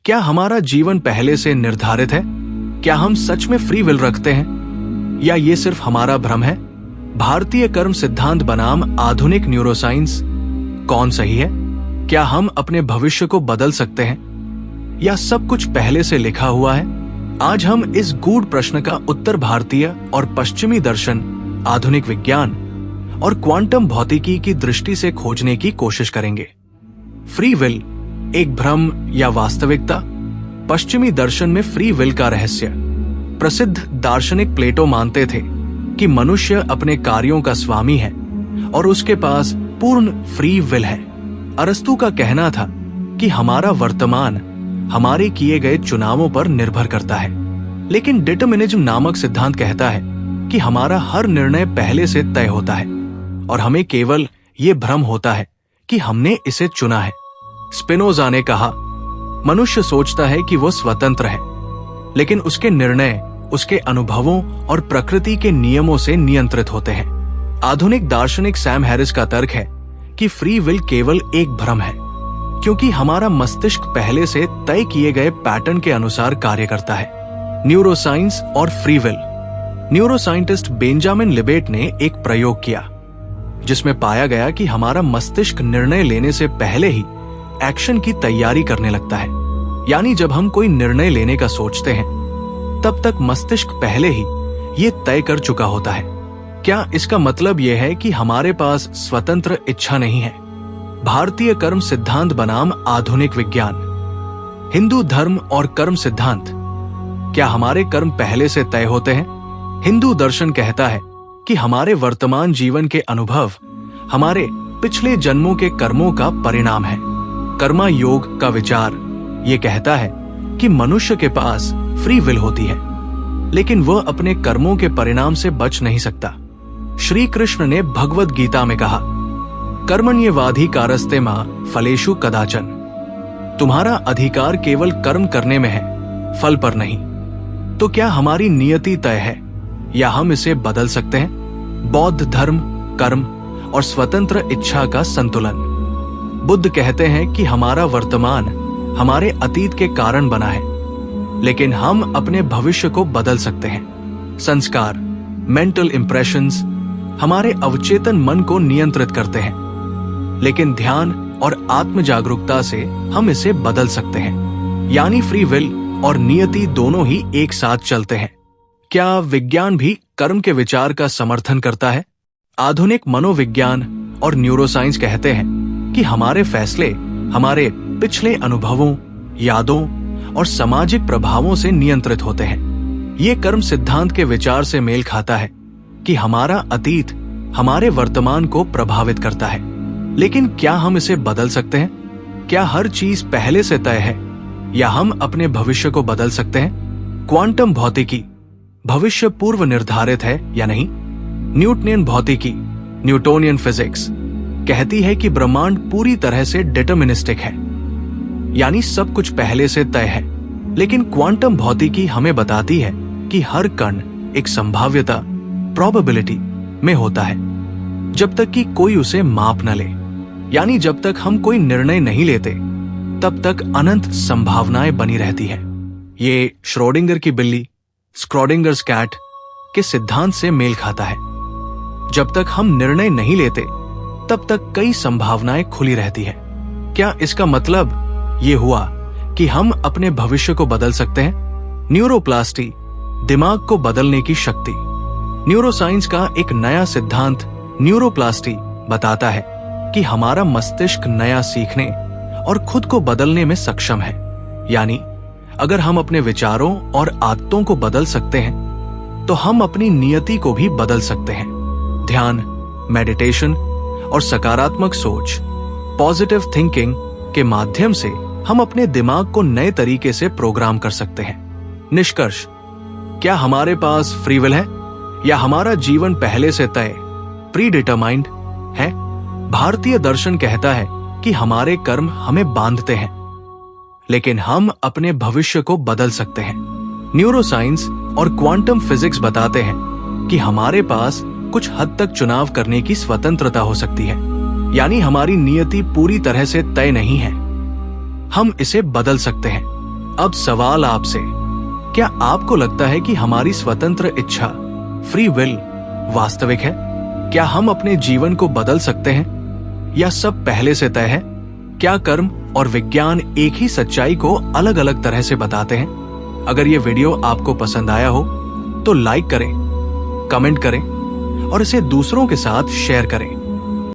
क्या हमारा जीवन पहले से निर्धारित है? क्या हम सच में फ्री विल रखते हैं या ये सिर्फ हमारा भ्रम है? भारतीय कर्म सिद्धांत बनाम आधुनिक न्यूरोसाइंस, कौन सही है? क्या हम अपने भविष्य को बदल सकते हैं या सब कुछ पहले से लिखा हुआ है? आज हम इस गूढ़ प्रश्न का उत्तर भारतीय और पश्चिमी दर्शन, आधुनिक विज्ञान और क्वांटम भौतिकी की दृष्टि से खोजने की कोशिश करेंगे। फ्री विल एक भ्रम या वास्तविकता? पश्चिमी दर्शन में फ्री विल का रहस्य। प्रसिद्ध दार्शनिक प्लेटो मानते थे कि मनुष्य अपने कार्यों का स्वामी है और उसके पास पूर्ण फ्री विल है। अरस्तु का कहना था कि हमारा वर्तमान हमारे किए गए चुनावों पर निर्भर करता है, लेकिन डिटरमिनिज्म नामक सिद्धांत कहता है कि हमारा हर निर्णय पहले से तय होता है और हमें केवल ये भ्रम होता है कि हमने इसे चुना है। स्पिनोजा ने कहा, मनुष्य सोचता है कि वो स्वतंत्र है, लेकिन उसके निर्णय उसके अनुभवों और प्रकृति के नियमों से नियंत्रित होते हैं। आधुनिक दार्शनिक सैम हैरिस का तर्क है कि फ्री विल केवल एक भ्रम है, क्योंकि हमारा मस्तिष्क पहले से तय किए गए पैटर्न के अनुसार कार्य करता है। न्यूरोसाइंस और फ्री विल। न्यूरोसाइंटिस्ट बेंजामिन लिबेट ने एक प्रयोग किया जिसमें पाया गया कि हमारा मस्तिष्क निर्णय लेने से पहले ही एक्शन की तैयारी करने लगता है। यानी जब हम कोई निर्णय लेने का सोचते हैं, तब तक मस्तिष्क पहले ही ये तय कर चुका होता है। क्या इसका मतलब यह है कि हमारे पास स्वतंत्र इच्छा नहीं है? भारतीय कर्म सिद्धांत बनाम आधुनिक विज्ञान। हिंदू धर्म और कर्म सिद्धांत। क्या हमारे कर्म पहले से तय होते हैं? हिंदू दर्शन कहता है कि हमारे वर्तमान जीवन के अनुभव हमारे पिछले जन्मों के कर्मों का परिणाम है। कर्मा योग का विचार ये कहता है कि मनुष्य के पास फ्री विल होती है, लेकिन वह अपने कर्मों के परिणाम से बच नहीं सकता। श्री कृष्ण ने भगवद गीता में कहा, कर्मण्येवाधिकारस्ते मा फलेषु कदाचन। तुम्हारा अधिकार केवल कर्म करने में है, फल पर नहीं। तो क्या हमारी नियति तय है या हम इसे बदल सकते हैं? बौद्ध धर्म, कर्म और स्वतंत्र इच्छा का संतुलन। बुद्ध कहते हैं कि हमारा वर्तमान हमारे अतीत के कारण बना है, लेकिन हम अपने भविष्य को बदल सकते हैं। संस्कार, मेंटल इंप्रेशंस हमारे अवचेतन मन को नियंत्रित करते हैं, लेकिन ध्यान और आत्म जागरूकता से हम इसे बदल सकते हैं। यानी फ्री विल और नियति दोनों ही एक साथ चलते हैं। क्या विज्ञान भी कर्म के विचार का समर्थन करता है? आधुनिक मनोविज्ञान और न्यूरोसाइंस कहते हैं कि हमारे फैसले हमारे पिछले अनुभवों, यादों और सामाजिक प्रभावों से नियंत्रित होते हैं। ये कर्म सिद्धांत के विचार से मेल खाता है कि हमारा अतीत हमारे वर्तमान को प्रभावित करता है, लेकिन क्या हम इसे बदल सकते हैं? क्या हर चीज पहले से तय है या हम अपने भविष्य को बदल सकते हैं? क्वांटम भौतिकी, भविष्य पूर्व निर्धारित है या नहीं? न्यूटनियन भौतिकी, न्यूटोनियन फिजिक्स कहती है कि ब्रह्मांड पूरी तरह से डिटरमिनिस्टिक है, यानी सब कुछ पहले से तय है। लेकिन क्वांटम भौतिकी हमें बताती है कि हर कण एक संभाव्यता, प्रोबेबिलिटी में होता है, जब तक कि कोई उसे माप न ले। यानी जब तक हम कोई निर्णय नहीं लेते, तब तक अनंत संभावनाएं बनी रहती है। ये श्रोडिंगर की बिल्ली, स्क्रॉडिंगर्स कैट के सिद्धांत से मेल खाता है। जब तक हम निर्णय नहीं लेते, तब तक कई संभावनाएं खुली रहती है। क्या इसका मतलब ये हुआ कि हम अपने भविष्य को बदल सकते हैं? न्यूरोप्लास्टी, दिमाग को बदलने की शक्ति। न्यूरोसाइंस का एक नया सिद्धांत न्यूरोप्लास्टी बताता है कि हमारा मस्तिष्क नया सीखने और खुद को बदलने में सक्षम है। यानी अगर हम अपने विचारों और आदतों को बदल सकते हैं, तो हम अपनी नियति को भी बदल सकते हैं। ध्यान, मेडिटेशन और सकारात्मक सोच, पॉजिटिव थिंकिंग के माध्यम से हम अपने दिमाग को नए तरीके से प्रोग्राम कर सकते हैं। निष्कर्ष, क्या हमारे पास फ्री विल है या हमारा जीवन पहले से तय, प्री डिटरमाइंड है? भारतीय दर्शन कहता है कि हमारे कर्म हमें बांधते हैं, लेकिन हम अपने भविष्य को बदल सकते हैं। न्यूरोसाइंस और क्वांटम फिजिक्स बताते हैं कि हमारे पास कुछ हद तक चुनाव करने की स्वतंत्रता हो सकती है। यानी हमारी नियति पूरी तरह से तय नहीं है, हम इसे बदल सकते हैं। अब सवाल आपसे, क्या आपको लगता है कि हमारी स्वतंत्र इच्छा, फ्री विल, वास्तविक है? क्या हम अपने जीवन को बदल सकते हैं, या सब पहले से तय है? क्या कर्म और विज्ञान एक ही सच्चाई को अलग अलग तरह से बताते हैं? अगर ये वीडियो आपको पसंद आया हो तो लाइक करें, कमेंट करें और इसे दूसरों के साथ शेयर करें।